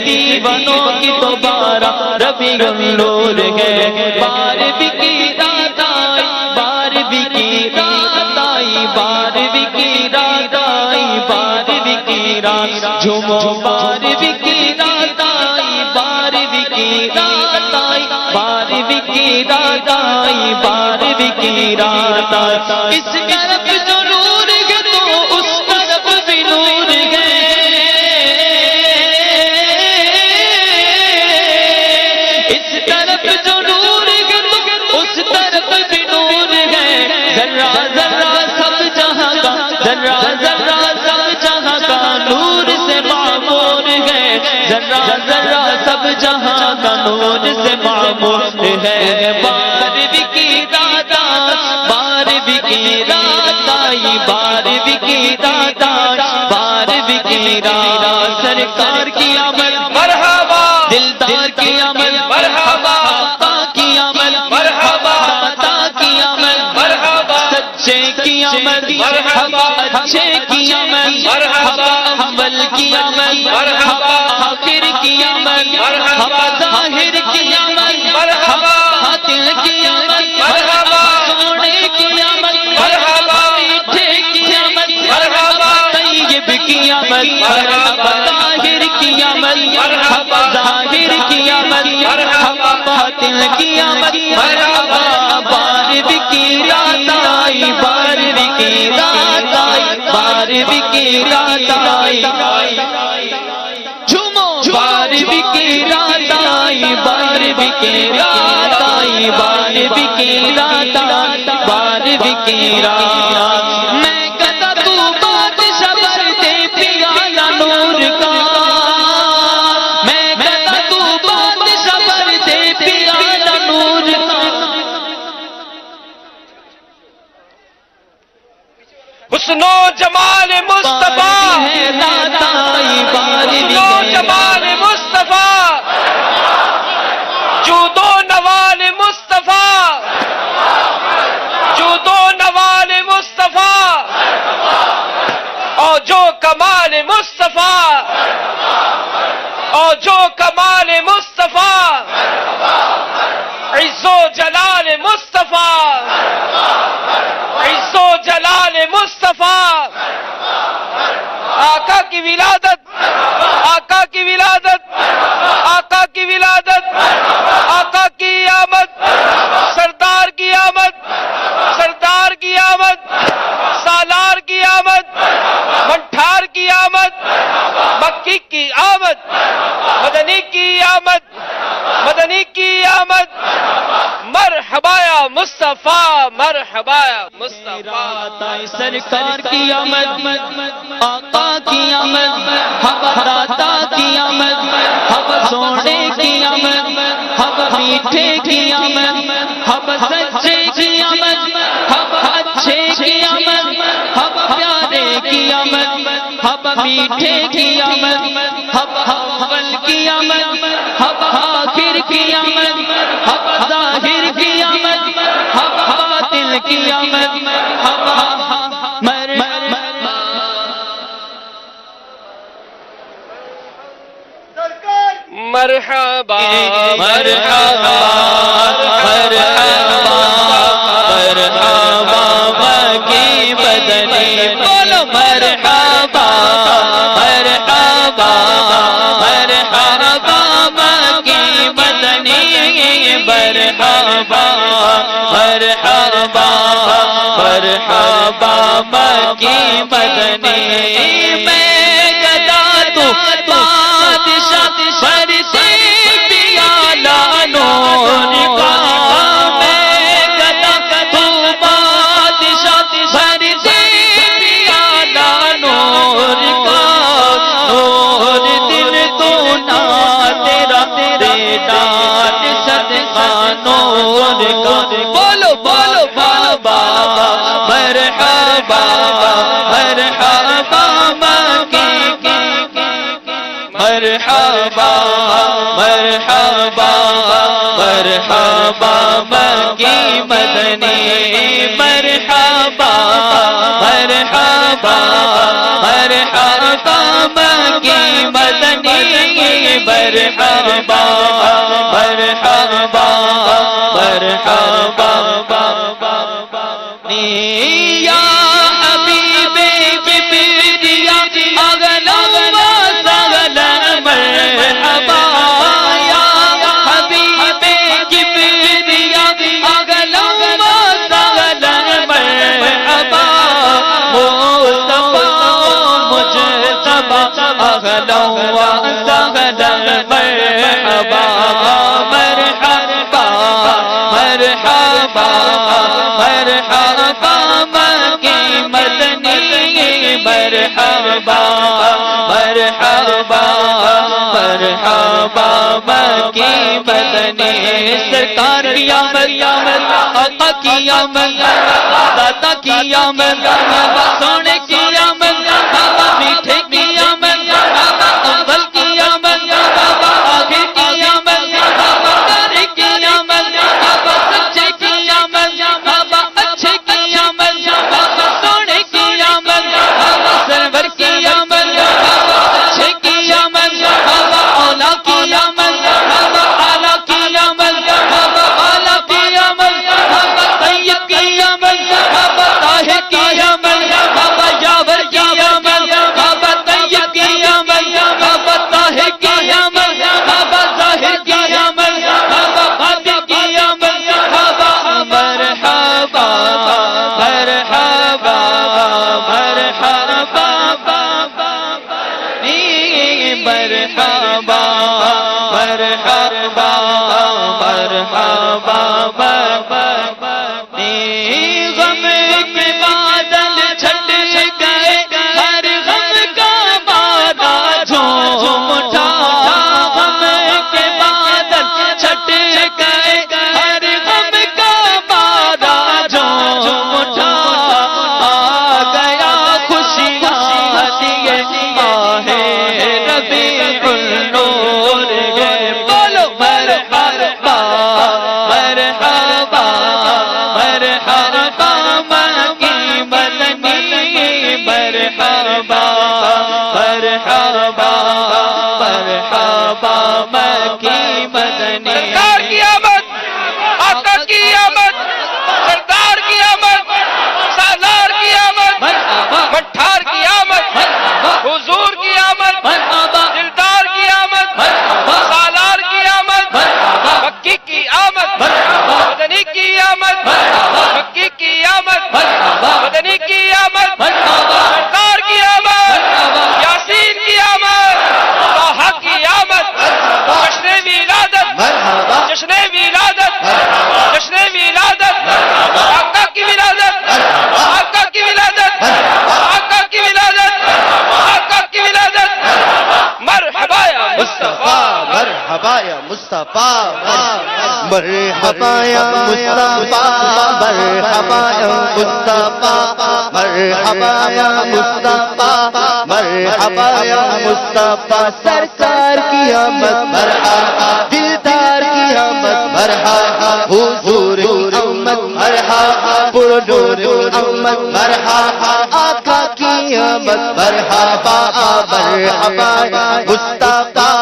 دیوانوں کی تو بارہ ربیع النور ہے بارہویں کی رات آئی بارہویں کی رات آئی بارہویں کی رات آئی بارہویں کی رات جھومو بارہویں کی رات آئی بارہویں کی رات آئی بارہویں کی رات آئی بارہویں کی رات آئی اس طرف جو نور ہے تو اس طرف بھی نور ہے اس طرف جو نور ہے تو اس طرف بھی نور ہے ذرہ ذرہ سب جہاں کا ذرہ ذرہ سب جہاں کا نور سے معمور ہے ذرہ ذرہ سب جہاں کا نور سے معمور ہے بارہویں کی رات بارہویں کی رات آئی بارہویں کی رات بارہویں کی رات سرکار کی آمد مرحبا دلدار کی آمد مرحبا آقا کی آمد مرحبا عطا کی آمد مرحبا سچے کی آمد مرحبا اچھے کی آمد مرحبا حمل کی آمد مرحبا حاکر کی آمد مرحبا ظاہر کی آمد مرحبا باطل کی آمد مرحبا سونے کی آمد مرحبا میٹھے کی آمد مرحبا طیب کی آمد مرحبا طاہر کی آمد مرحبا ظاہر کی آمد مرحبا باطل کی آمد مرحبا بارہویں کی رات آئی بارہویں کی رات آئی بارہویں کی رات آئی جھومو بارہویں کی رات آئی بارہویں کی رات آئی بارہویں کی رات آئی بارہویں کی رات میں کہتا تو بادشاہ برتے پیالہ نور کا میں کہتا تو بادشاہ برتے پیالہ نور کا حسن و جمال مصطفیٰ حسن و جمال مصطفیٰ جود و نوال مصطفیٰ جود و نوال مصطفیٰ اور جو کمال مصطفیٰ اور جو کمال مصطفیٰ عز و جلال مصطفیٰ عز و جلال مصطفیٰ آقا کی ولادت آقا کی ولادت آقا کی ولادت آقا کی آمد سردار کی آمد سردار کی آمد سالار کی آمد منٹھار کی آمد مکی کی آمد مدنی کی آمد مدنی کی آمد مرحبا یا مصطفیٰ مرحبا یا مصطفیٰ سرکار کی آمد آقا کی آمد حق داتا کی آمد حق سونے کی آمد حق میٹھے کی آمد حق سچے کی آمد حق اچھے کی آمد حق پیارے کی آمد حق میٹھے کی آمد حق اول کی آمد حق آخر کی آمد حق ظاہر کی آمد حق باطل کی آمد حق مرحبا مرحبا مرحبا مرحبا مکی مدنی بولو مرحبا مرحبا مرحبا مکی مدنی مرحبا مرحبا مرحبا مکی مدنی میں گدا تو بادشاہ برتے پیالہ نور کا میں گدا تو بادشاہ برتے پیالہ نور کا نور دل تو نا تیرا داد صدقہ نور کا بولو بولو بابا مرحبا مرحبا مکی مرحبا مرحبا مرحبا مکی مدنی مرحبا مرحبا مرحبا مکی مدنی مرحبا مرحبا مرحبا یا حبیب کبریا اغلا وسغلا مرحبا یا حبیب کبریا اغلا وسغلا مرحبا مصطفیٰ مجتبی اغلا وسغلا مرحبا مرحبا مرحبا مرحبا مکی مدنی مرحبا مرحبا مرحبا مکی مدنی سرکار کی آمد آقا کی آمد دادا کی آمد سونے کی آمد میٹھے کی آمد اول کی آمد آگے کی آمد پیارے کی آمد سچے کی آمد اچھے کی آمد سونے کی آمد سرور کی آمد اچھے کی آمد اولا کی آمد اعلیٰ کی آمد اعلیٰ کی آمد طیب کی آمد طاہر کی آمد یاور کی آمد طیب کی آمد طاہر کی آمد ظاہر کی آمد قادر کی آمد مرحبا مرحبا مرحبا مرحبا مرحبا مرحبا غم کے بادل چھٹ گئے ہر غم کا بادہ جھوم اٹھا غم کے بادل چھٹ گئے ہر غم کا بادہ جھوم اٹھا آ گیا خوشیاں دیے ماہ ربیع النور گئے بولو مرحبا مرحبا مرحبا مکی مدنی مرحبا مرحبا مرحبا مکی مدنی سرکار کی آمد آقا کی آمد سردار کی آمد سالار کی آمد مٹھار کی آمد حضور کی آمد دلدار کی آمد سالار کی آمد مکی کی آمد مدنی کی آمد مکی کی آمد مدنی کی آمد سردار کی آمد یاسین کی آمد طه کی آمد جشن ولادت جشن ولادت جشن ولادت آقا کی ولادت آقا کی ولادت آقا کی ولادت آقا کی ولادت مرحبا یا مصطفیٰ مرحبا یا مصطفیٰ مرحبا یا مصطفیٰ مرحبا یا مصطفیٰ مرحبا یا مصطفیٰ مرحبا یا مصطفیٰ سرکار کی آمد مرحبا دلدار کی آمد مرحبا حضور کی آمد مرحبا پرنور آمد مرحبا آقا کی آمد مرحبا مرحبا مصطفیٰ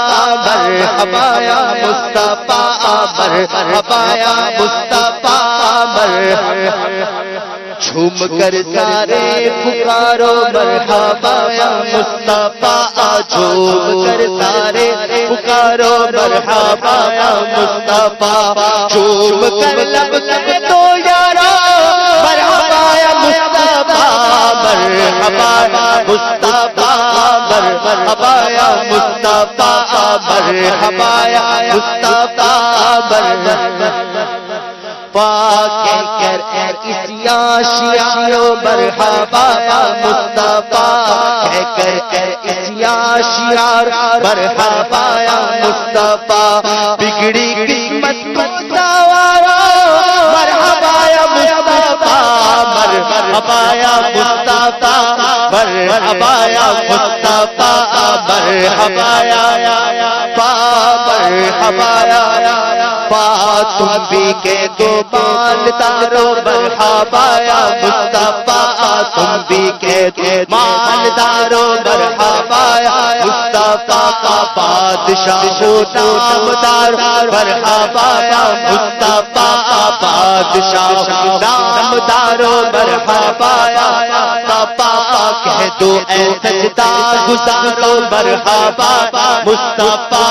مرحبا یا مصطفیٰ مرحبا یا مصطفیٰ جھوم کر سارے پکارو مرحبا یا مصطفیٰ جھوم کر سارے پکارو مرحبا یا مصطفیٰ جھوم کر لب لب تو یارا مرحبا یا مصطفیٰ مرحبا یا مصطفیٰ مرحبا یا مصطفیٰ مرحبا یا مصطفیٰ پاک کر اس یاشیارو مرحبا یا مصطفیٰ کر اس یاشیار مرحبا یا مصطفیٰ بگڑی قسمت کو سوارا مرحبا یا مصطفیٰ مرحبا یا مصطفیٰ مرحبا یا مصطفیٰ مرحبا یا مرحبا تم بھی کہہ دو مالدارو مرحبا یا مصطفیٰ تم بھی کہہ دو مالدارو مرحبا یا مصطفیٰ کا بادشاہ ہو نامدار مرحبا یا مصطفیٰ بادشاہ نامدارو مرحبا یا مصطفیٰ کہہ دو اے سجدہ گزارو مرحبا مصطفیٰ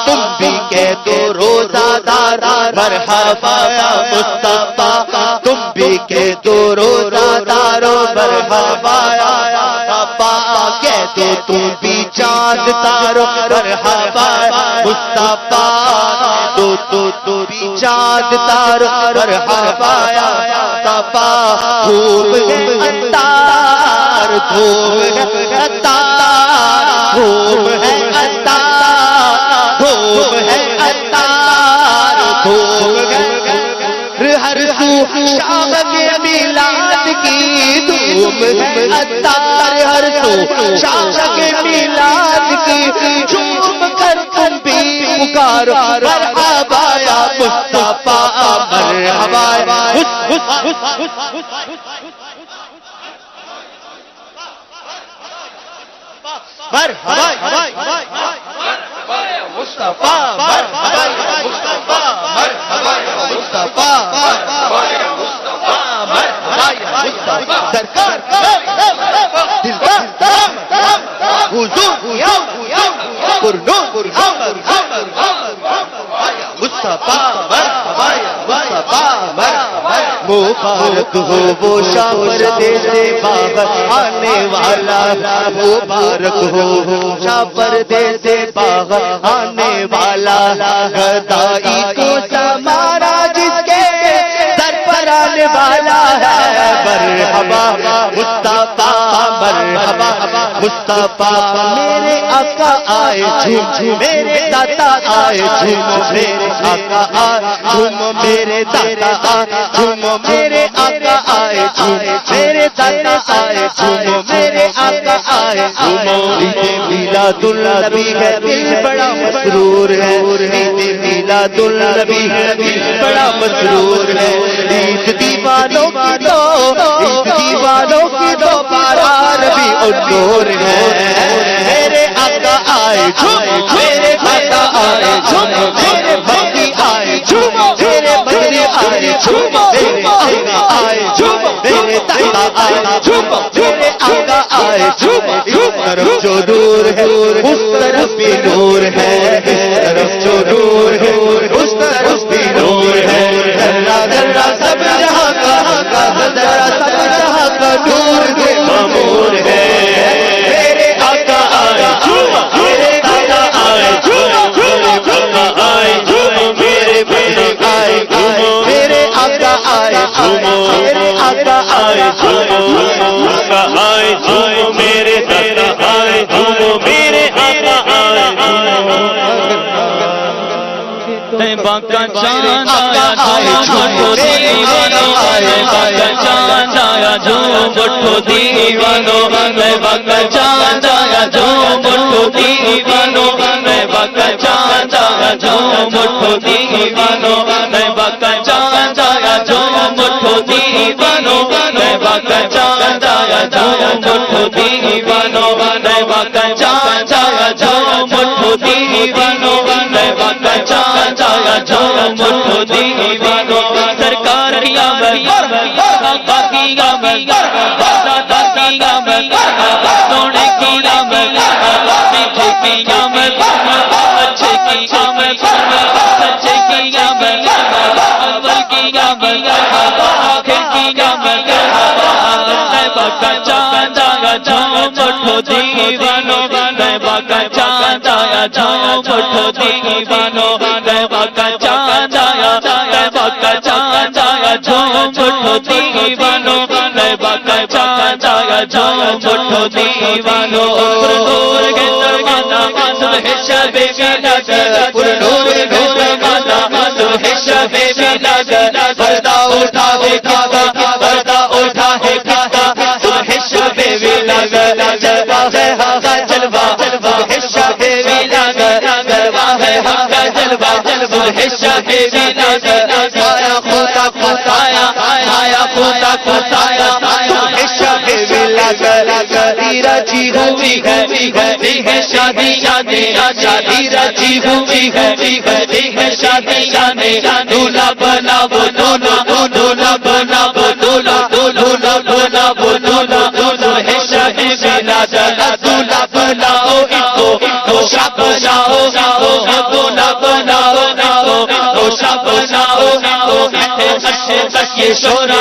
تم بھی کہہ دو روزہ دار مرحبا یا مصطفیٰ تم بھی کہہ دو روزہ دارو مرحبا یا مصطفیٰ کہہ دو تم بھی چاند تارو مرحبا مصطفیٰ تو بھی چاند تارو مرحبا یا مصطفیٰ خوب ہے عطار خوب ہے عطار خوب ہے عطار خوب ہے عطار خوب ہے ہر سو شاہ کے میلاد کی دھوم ہے عطار ہر سو شاہ کے میلاد کی جھوم کر تم بھی پکارو مرحبا یا مصطفیٰ مرحبا مرحبا مصطفیٰ مرحبا مصطفیٰ مرحبا مصطفیٰ مرحبا مصطفیٰ سرکار دلدار حضور پرنور مصطفیٰ مرحبا مصطفیٰ مرحبا مبارک ہو وہ شاہ پردیس بابا آنے والا مبارک ہو شاہ پردیس بابا آنے والا گدائی کو سمارا جس کے سر پر آنے والا ہے مرحبا مصطفیٰ مرحبا مصطفیٰ میرے آقا آئے جھوم جھوم میرے داتا آئے جھوم میرے آقا آئے جھوم میرے داتا آئے جھوم میرے آقا آئے جھوم میرے داتا آئے جھوم میرے آقا آئے جھوم عید میلاد النبی ہے دل بڑا مسرور ہے عید میلاد النبی ہے دل بڑا مسرور ہے عید دیوانوں کی تو عید دیوانوں کی تو بارہ ربیع النور ہے میرے آقا آئے جھوم میرے داتا آئے جھوم میرے بھائی آئے جھوم میرے بھائی آئے جھوم میرے آقا آئے جھوم میرے داتا آئے جھوم میرے آقا آئے جھوم اس طرف جو نور ہے اس طرف بھی نور ہے اس طرف جو نور ہے اس طرف بھی نور ہے ذرا ذرا سب جہاں کا ذرا سب جہاں کا نور سے معمور ہے میرے آقا آئے جھوم میرے داتا آئے جھوم میرے بابا آئے جھوم میرے بھائی آئے جھوم میرے آقا آئے جھوم میرے آقا آئے جھوم آقا آئے جھوم میرے داتا آئے جھوم میرے آقا آئے طیبہ کا چاند آیا جھوم دیوانو طیبہ کا چاند آیا جھوم اٹھو دیوانو طیبہ کا چاند آیا جھوم اٹھو دیوانو طیبہ کا چاند آیا جھوم اٹھو دیوانو طیبہ کا چاند آیا جھوم اٹھو دیوانو طیبہ کا چاند آیا جھوم اٹھو دیوانو طیبہ کا چاند آیا جھوم اٹھو دیوانو طیبہ کا چاند آیا جھوم اٹھو دیوانو سرکار کی آمد آقا کی آمد دادا کی آمد سونے کی آمد میٹھے کی آمد اچھے کی آمد سچے کی آمد اول کی آمد آخر کی آمد طیبہ کا چاند آیا جھوم اٹھو دیوانو طیبہ کا چاند آیا جھوم اٹھو دیوانو طیبہ کا چاند آیا طیبہ کا چاند آیا جھوم اٹھو دیوانو طیبہ کا چاند آیا جھوم اٹھو دیوانو پر نور کے دروازہ صبح شب میلاد پر نور کے دروازہ صبح شب میلاد پردہ اٹھا ہے پردہ اٹھا ہے صبح شب میلاد جلوہ ہے حق کا جلوہ صبح شب میلاد جلوہ ہے حق کا جلوہ صبح شب ولادت آیا خدا کا سایہ آیا خدا کا سایہ صبح شب ولادت شادی رچی ہوئی ہے شادی شادی شادی رچی ہوئی ہے شادی شادی دولہا بنا وہ دولہا دولہا بنا وہ دولہا دولہا بنا وہ دولہا صبح شب ولادت دولہا بناؤ اس کو دوشا بناؤ دولہا بناؤ دوشا بناؤ عرش تک یہ شورا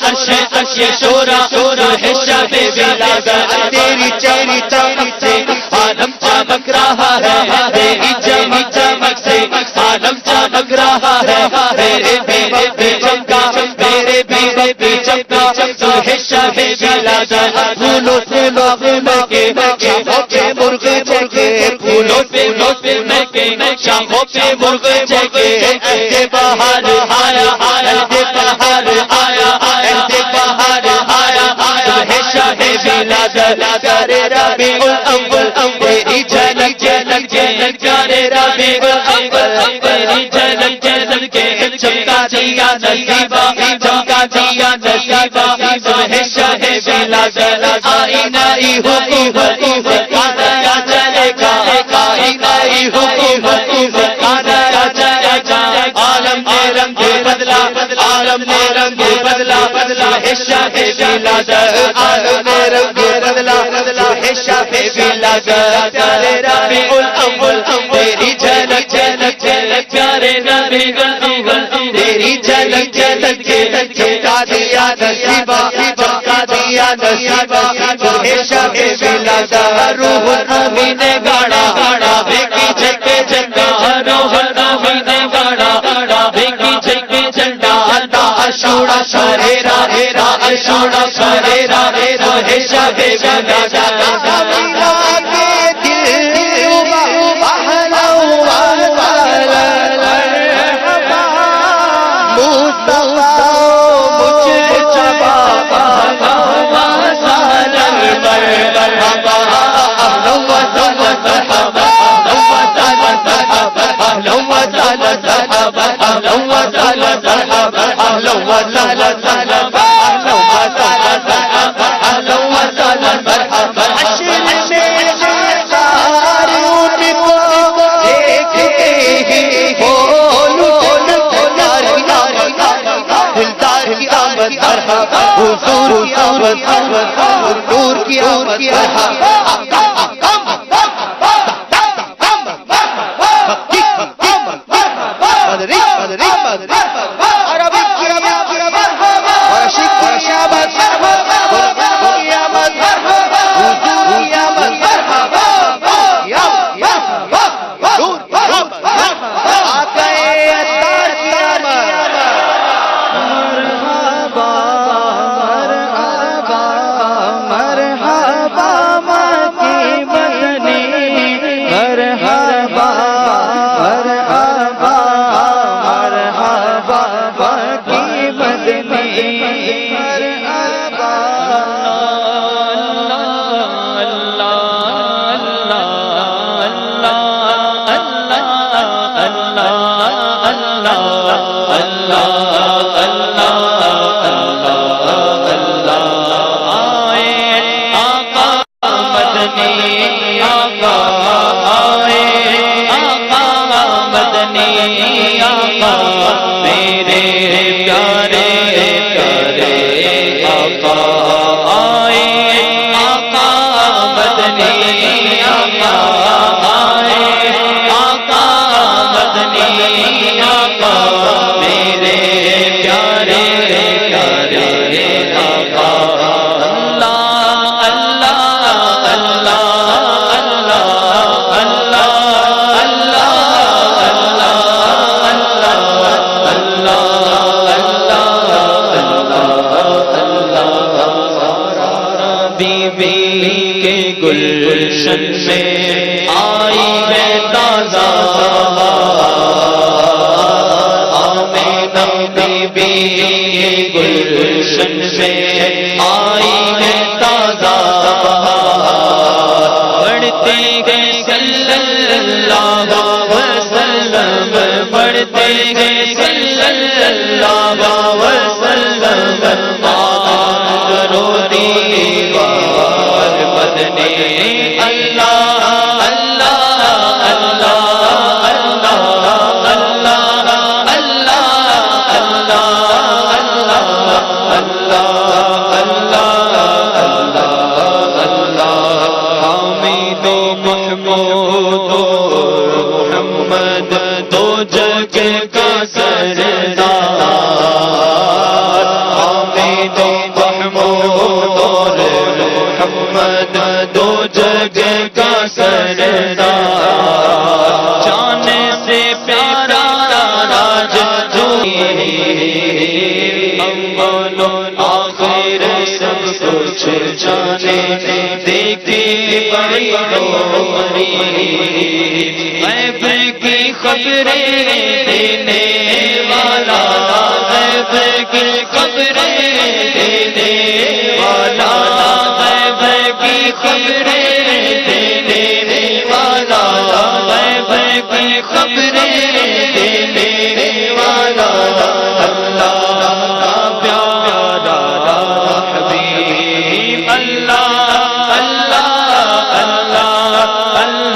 عرش تک یہ شورا صبح شب ولادت تیری چہری چمک سے عالم چمک رہا ہے تیری چہری چمک سے عالم چمک رہا ہے میرے بیوے پہ چمکا میرے بیوے پہ چمکا صبح شب ولادت پھولوں سے میں کے شاخوں پہ مرغ جگے پھولوں پہ میں کے شاخوں پہ مرغ جگے ایسے بہار آیا ایسے بہار آیا ایسے بہار آیا صبح شب ولادت پیارے ربیع الاول تیری جھلک جھلک جھلک پیارے ربیع الاول تیری جھلک جھلک کے چمکا دیا نصیبہ چمکا دیا نصیبہ صبح شب ولادت آئی نئی حکومت آیا چلے گا آئی نئی حکومت آیا چلے گا عالم نے رنگ بدلا عالم نے رنگ بدلا صبح شب ولادت عالم نے رنگ بدلا صبح شب ولادت پیارے ربیع الاول تیری جھلک جھلک جھلک پیارے ربیع الاول تیری جھلک جھلک کے چمکا دیا نصیبہ چمکا دیا نصیبہ صبح شب ولادت روح الامین نے گاڑا بیکی جھکے جھنڈا روح الامین نے گاڑا بیکی جھکے جھنڈا اشوڑا شریرا اشوڑا شریرا صبح شب ولادت حضور کی آمد نور کی آمد گلشن میں آئی ہے تازہ آمینہ بی بی گلشن میں آئی ہے تازہ پڑھتے گئے صلی اللہ وسلم پڑھتے ہیں صلی اللہ وسلم کرو دیوار بدنے اللہ اللہ اللہ اللہ اللہ محمد دو جگ کا سردار حامد محمود اور محمد دو جگ کا سردار جان سے پیارا راج اول و آخر سب کچھ جانے دیکھے بڑی گوری غیب کی خبریں دینے والا غیب کی خبریں دینے والا غیب کی خبریں دینے والا غیب کی خبریں دینے والا اللہ پیارا حبیب اللہ اللہ اللہ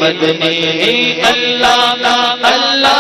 مدنی اللہ اللہ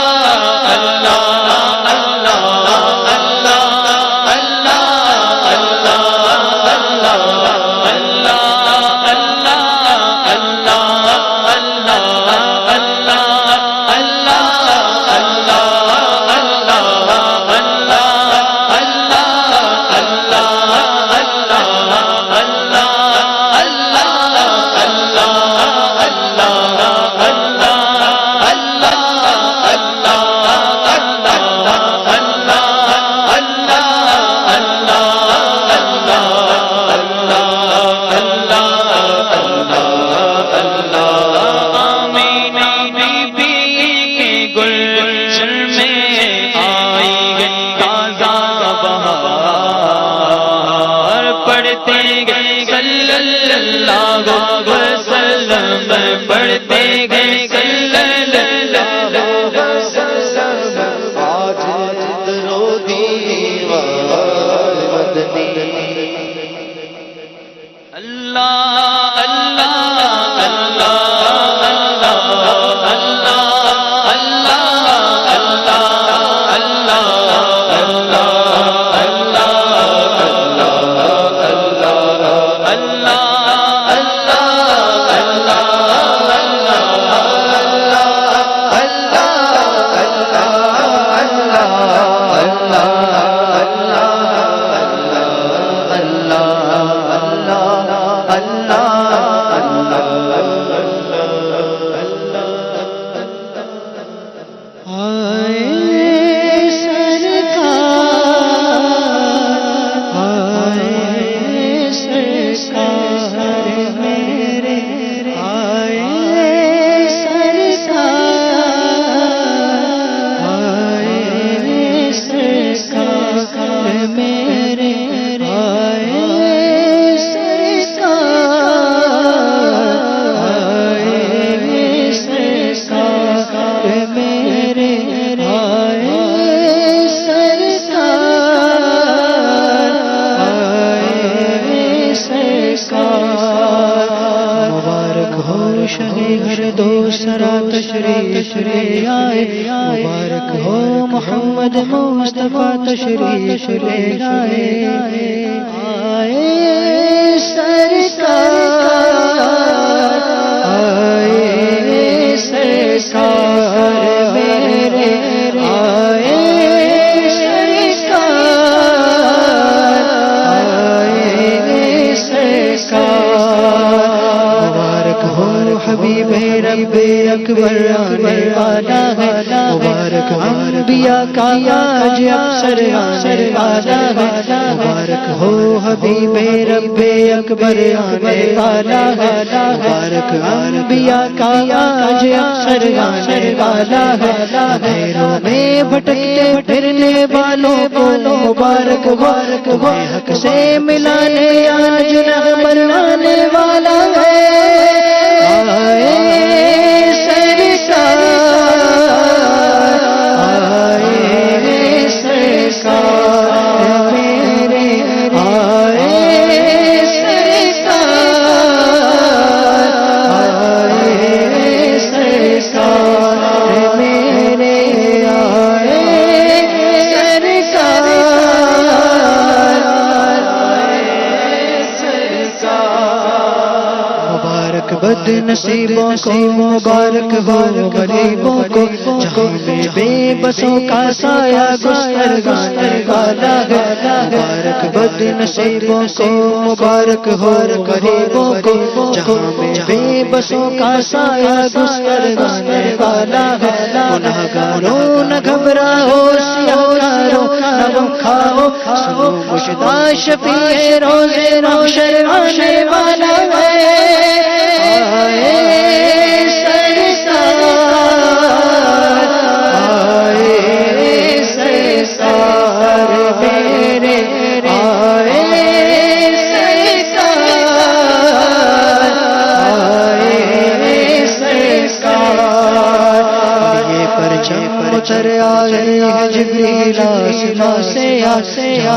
تشریف لے آئے مبارک ہو محمد مصطفیٰ تشریف لے آئے سرکار آئے سرکار میرے آئے سرکار آئے سرکار مبارک ہو حبیب رب اکبر آنے والا ہے مبارک انبیاء کا آج افسر آنے والا ہے مبارک ہو حبیب رب اکبر آنے والا ہے مبارک انبیاء کا آج افسر آنے والا ہے اندھیروں میں بھٹکتے پھرنے والوں کو مبارک مبارک حق سے ملانے آج رحمت آنے والا ہے بد نصیبوں کو مبارک ہو غریبوں کو جہاں میں بے بسوں کا سایہ گسترگانے والا ہے مبارک بد نصیبوں کو مبارک ہو غریبوں کو جہاں میں بے بسوں کا سایہ گسترگانے والا ہے گنہگاروں نہ گھبراؤ سیاہکاروں نہ غم کھاؤ سنو مشتاق شفیع روزے محشر آنے والا ہے اتر آئے ہیں جبریل آسمان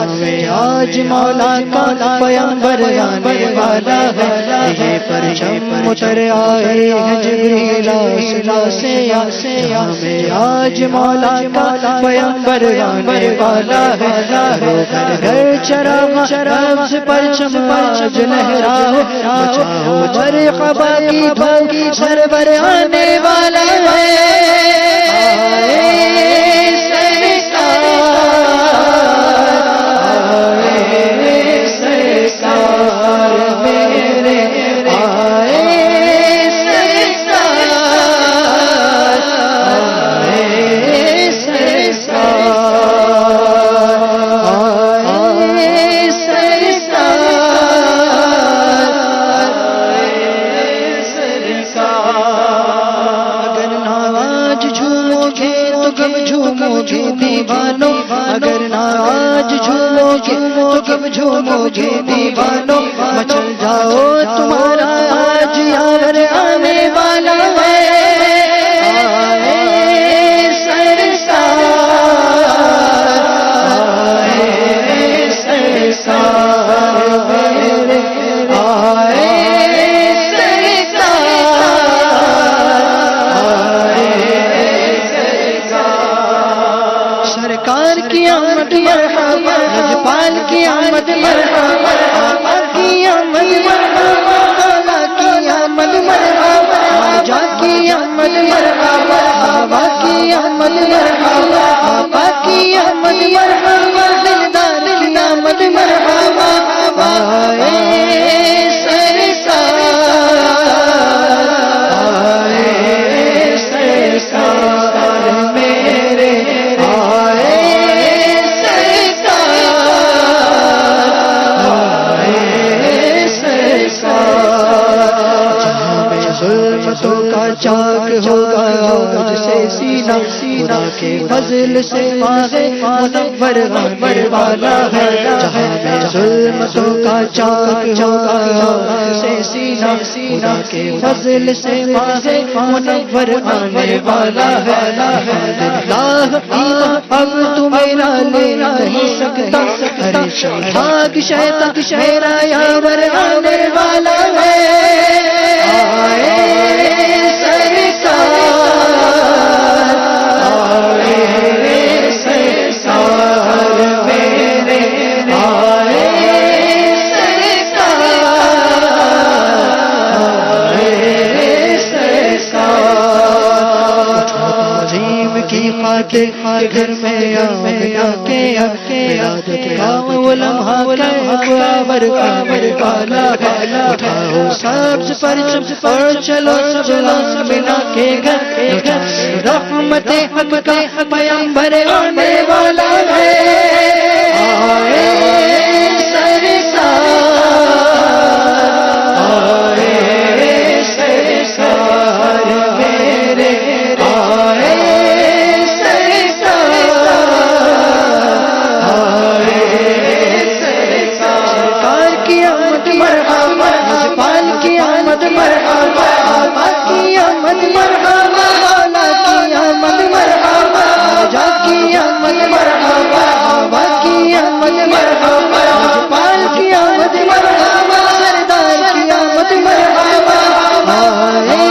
سے آج مولا کا پیغمبر آنے والا ہے یہ پرچم اتر آئے ہیں جبریل آسمان سے آج مولا کا پیغمبر آنے والا ہے گھر چراغ پرچم آج لہراؤ بچاؤ مرحبا کی دھوکی سرور آنے والا ہے دیوانو اگر ناراج جھومو گے تو کب جھومو گے دیوانو مچل جاؤ تمہارا آج یار آنے والا ہے سرکار کی آمد مرحبا رجپال کی آمد مرحبا آقا کی آمد مرحبا مولا کی آمد مرحبا آجا کی آمد مرحبا آبا کی آمد مرحبا آبا کی آمد مرحبا دلدار کی آمد مرحبا آئے سرکار آئے سرکار میرے ظلمتوں کا چاک ہوگا آج سے سینہ خدا کے فضل سے منور آنے والا ہے جہاں میں ظلمتوں کا چاک ہوگا آج سے سینہ خدا کے فضل سے منور آنے والا ہے الحمدللہ اب تو میرا لے نہیں سکتا ہر شیطان شیطان میرا یاور آنے والا ہے آئے سرکار ولادت کا وہ لمحہ کالا ہے اٹھاؤ سبز پرچم اور چلو بنا کے گھر رحمت حق کا پیغمبر آنے والا ہے آئے سرکار میرے آئے سرکار کی آمد مرحبا پال کی آمد مرحبا آبا کی آمد مرحبا مولا کی آمد مرحبا جا کی آمد مرحبا آبا کی آمد مرحبا پال کی آمد مرحبا سردار کی آمد مرحبا آئے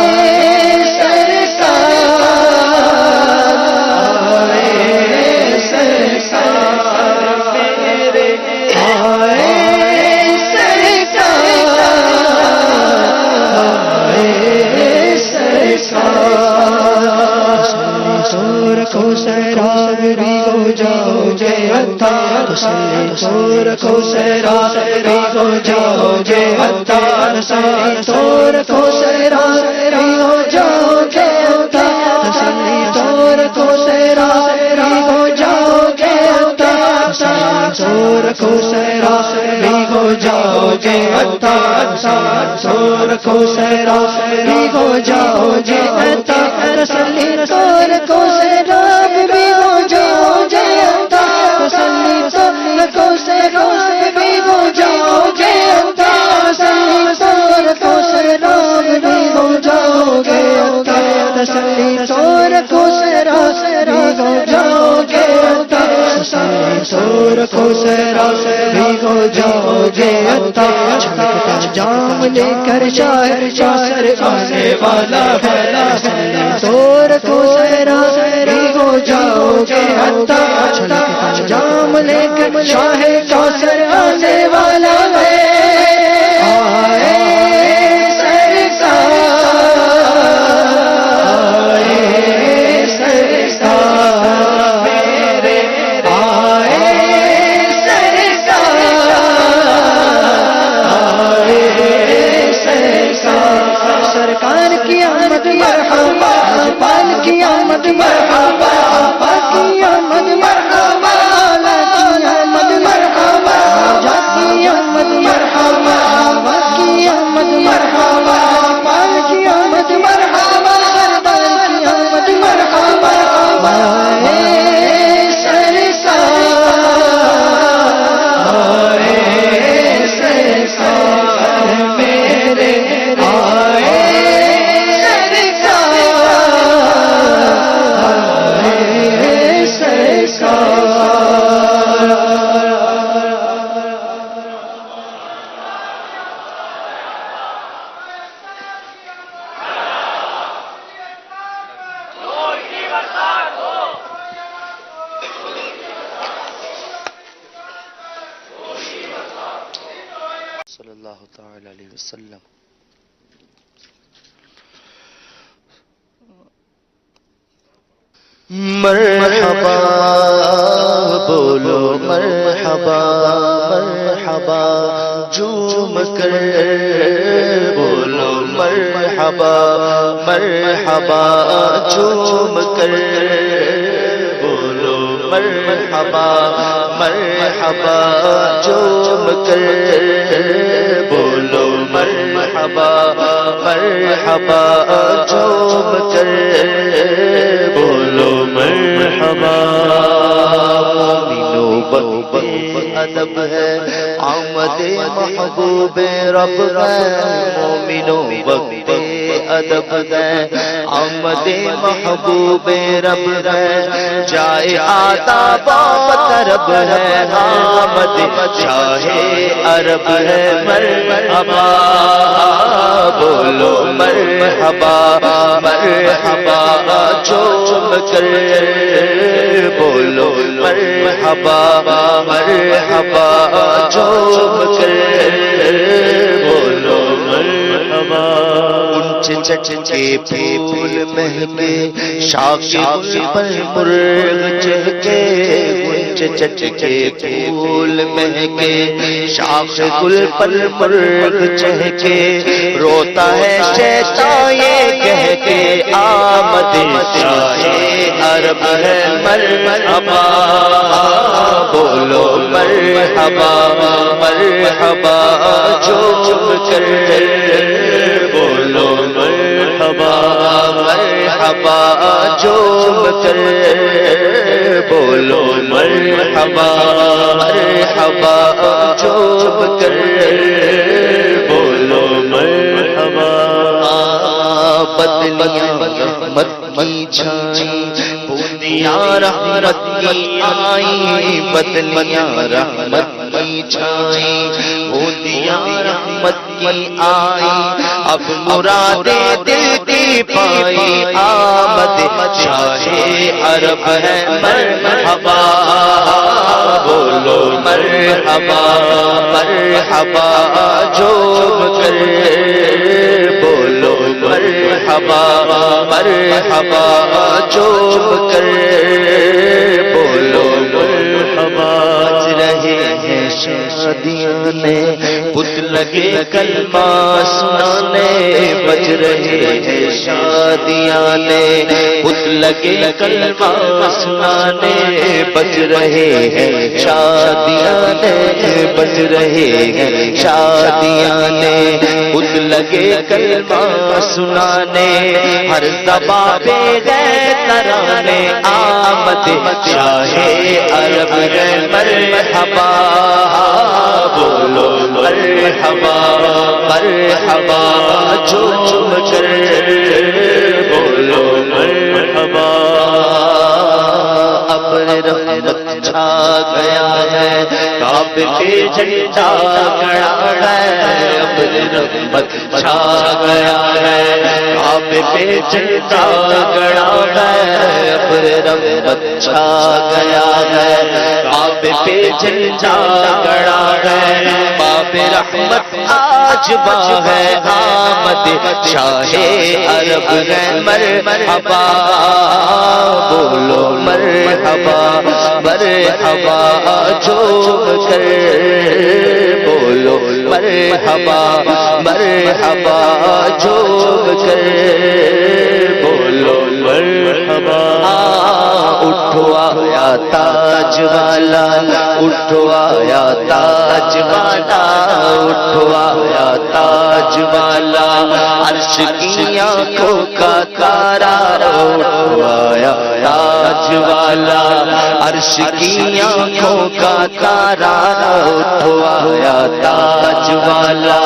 کو سیراب بھی ہو جاؤ جے اللہ تسلی سور کو سیراب بھی ہو جاؤ جے اللہ تسلی سور کو سیراب بھی ہو جاؤ جے اللہ تسلی سور کو سیراب بھی ہو جاؤ جے اللہ تسلی سور کو سیراب بھی ہو جاؤ جے اللہ سور کو سیراب بھی ہو جاؤ جے اللہ تسلی سور کو سیراب بھی ہو جاؤ جے اللہ تسلی سور کو سیراب بھی ہو جاؤ جے اللہ تسلی سور کو سیراب بھی ہو جاؤ گے اللہ تسلی سور کو سیراب بھی ہو جاؤ گے اللہ تسلی سور کو سیراب بھی ہو جاؤ گے اللہ چھلکتا جام لے کر شاعر شاعر آنے والا ہے سور کو سیراب بھی ہو جاؤ گے اللہ چھلکتا جام لے کر شاہ کوثر آنے والا ہے آئے سرکار کی آمد مرحبا پال کی آمد مرحبا آبا کی آمد مرحبا مولا کی آمد مرحبا جا کی آمد مرحبا آبا کی آمد مرحبا پال کی آمد مرحبا سردار کی آمد مرحبا آئے سرکار میرے صلی اللہ تعالی علیہ وسلم مرحبا بولو مرحبا مرحبا جھوم کر بولو مرحبا مرحبا جھوم کر بولو مرحبا مرحبا جھوم کر بولو مرحبا مرحبا جھوم کر بولو مرحبا مومنو وقت ادب ہے آمد محبوب رب ہے مومنو وقت ادب ہے آمد محبوب رب ہے جائے آداب طرب ہے آمد شاہ عرب ہے مرحبا بولو مرحبا مرحبا چوم کر بولو مرحبا مرحبا چوم کر بولو مرحبا اونچے چٹ کے پھول مہکے شاخ گل پر مرغ چہکے چٹ کے پھول مہکے شاخ گل پر مرغ چہکے روتا ہے شیطان یہ کہہ کے آمد شاہ عرب ہے مرحبا بولو مرحبا مرحبا جھوم کر بولو مرحبا مرحبا جھوم کر بولو مرحبا مرحبا جھوم کر بولو مرحبا بدلیاں رحمت کی چھائیں بوندیاں رحمت کی آئیں بدلیاں رحمت کی چھائیں بوندیاں رحمت کی آئیں اب مرادیں دل کی پائی آمد شاہ عرب ہے مرحبا بولو مرحبا مرحبا جھوم کر بولو مرحبا مرحبا جھوم کر بولو مرحبا بج رہے ہیں شادیاں نے بت لگے کلمہ سنانے بج رہے ہیں شادیاں نے بت لگے کلمہ سنانے بج رہے ہیں شادیاں نے بج رہے ہیں شادیاں نے بت لگے کلمہ سنانے ہر زباں پہ گئے ترانے آمد شاہ عرب ہے مرحبا بولو مرحبا مرحبا جھوم کر بولو مرحبا ابر رحمت چھا گیا ہے کعبے پہ جھنڈا گڑا ہے ابر رحمت چھا گیا ہے کعبے پہ جھنڈا گڑا ہے ابر رحمت چھا گیا ہے کعبے پہ جھنڈا گڑا ہے باب رحمت آج با ہے آمد شاہ عرب ہے مرحبا بولو مرحبا مرحبا جھوم کر بولو مرحبا مرحبا جھوم کر بولو مرحبا اٹھو آیا تاج والا اٹھو آیا تاج والا اٹھو آیا تاج والا عرش کی آنکھوں کا تارا اٹھو آیا تاج والا عرش کی آنکھوں کا تارا اٹھو آیا تاج والا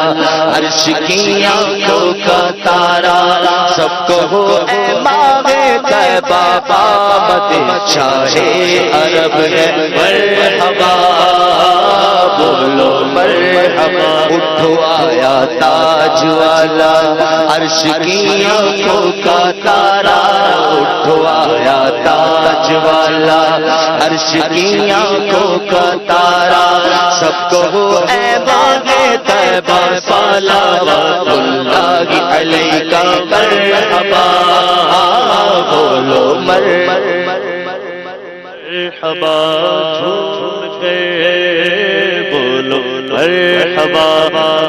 عرش کی آنکھوں کا تارا سب کہو اے ماغے طیبہ آمد شاہ عرب ہے مرحبا بولو مرحبا اٹھو آیا تاج والا عرش کی آنکھوں کا تارا اٹھو آیا تاج والا عرش کی آنکھوں کا تارا سب کہو اے باغے طیبہ صلوات اللہ علیہ مرحبا بولو مرحبا جھوم کے بولو مرحبا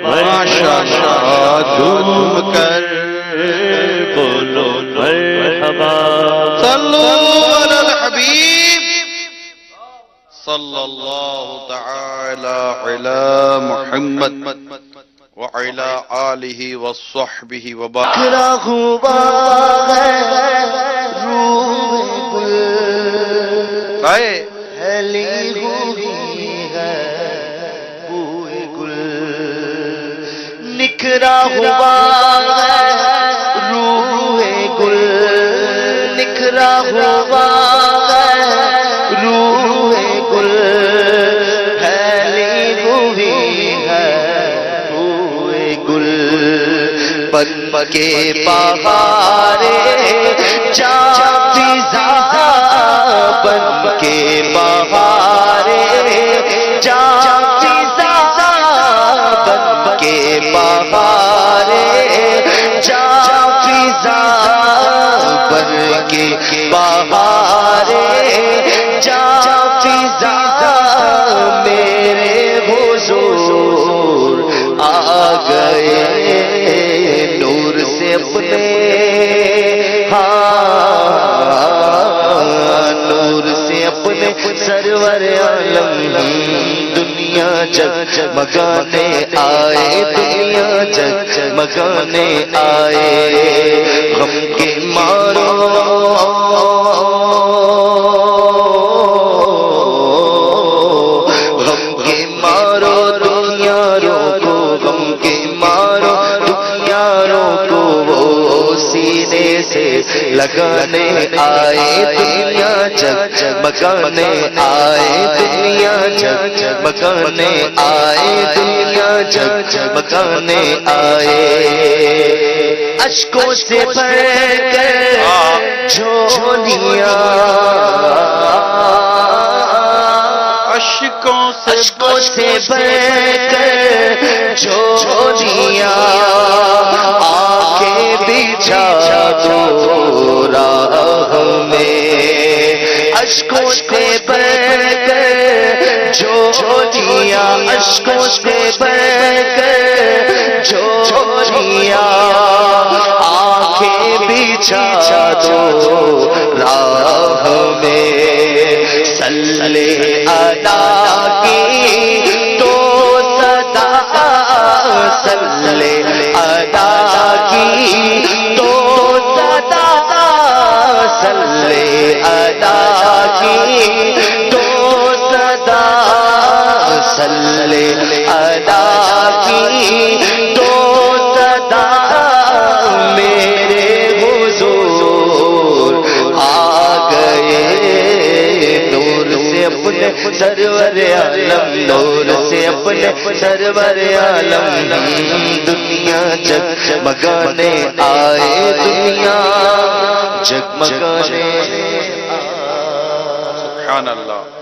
ماشاءاللہ جھوم کر بولو مرحبا صلو علی الحبیب صلی اللہ تعالی علی محمد وعلی آلہ وصحبہ وبارک بکھرا ہوا ہے روح گل پھیلی ہوئی ہے بوئے گل نکھرا ہوا ہے روح گل نکھرا ہوا ہے روح گل پھیلی ہوئی ہے بوئے گل بن کے بہارے جا فضا بن کے بہارے جا فضا بن کے بہارے جا کے بہارے جا فضا میرے حضور آ گئے نور سے اپنے نور سے اپنے سرور عالم دنیا جگمگانے آئے دنیا جگمگانے آئے غم کے مارو غم کے مارو دنیا روکو غم کے مارو دنیا روکو وہ سینے سے لگانے آئے دنیا جگمگانے آئے دنیا جگمگانے آئے دنیا جگمگانے آئے اشکوں سے بھر کر جھولیاں اشکوں سے بھر کر جھولیاں آنکھیں بچھا دو راہ میں اشکوں سے بھر کر جھولیاں اشکوں سے بھر کر جھولیاں آنکھیں بچھا دو راہ میں صلی ادا کی تو صدا صلی ادا کی تو صدا صلی ادا کی تو صدا صلی ادا کی تو صدا میرے حضور آ گئے نور سے اپنے سرور عالم نور سے اپنے سرور عالم دنیا جگمگانے آئے دنیا جگمگانے سبحان اللہ